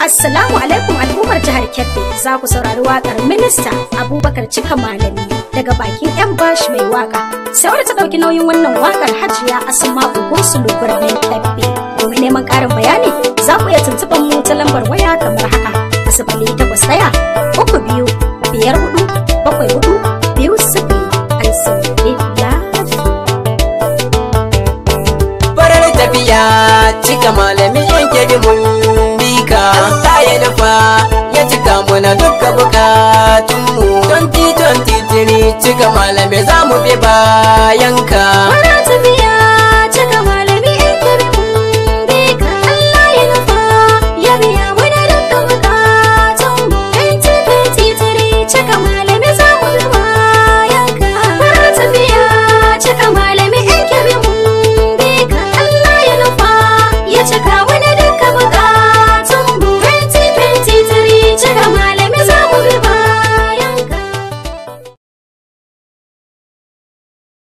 Assalamu alaikum al'ummar jihar Kebbi, za ku saurari waƙar Minista Abubakar Cika Malami daga bakin 'yan bashi mai waƙa. Sai wadda ta ɗauki nauyin wannan waƙar Hajiya Asma'u Gursulu birnin Kebbi. Domin neman ƙarin bayani za ku iya tuntuɓar mu ta lambar waya kamar haka: 081-354-7420. Farar tafiya Cika Malami yanke dimun bika, Allah ya nufa ya cika muna duka bukatunmu. 2023 Cika Malami za mu bi bayanka.